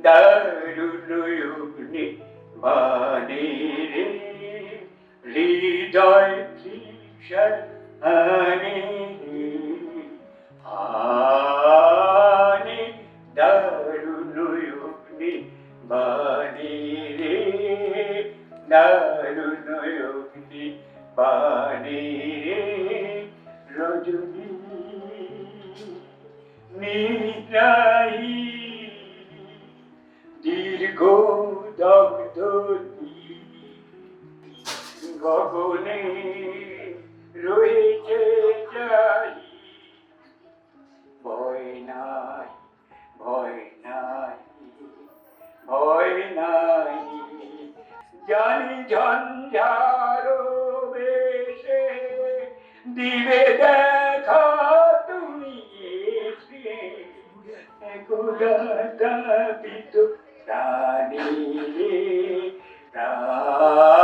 দারুণয়নে মানে রে হৃদয় তৃষার আনে রে আনে দারুণয়নে মানে রে দারুণয়নে মানে রে রজনী নিদ্রাহী দীর্ঘ দগ্ধ গগনে রয়েছে যাই ভয় নাই ভয় নাই ভয় নাই জানি ঝঞ্ঝারো বেশে দিবে দেখা তুমি এসে গোলাপিত প্রাণী রে প্রাণ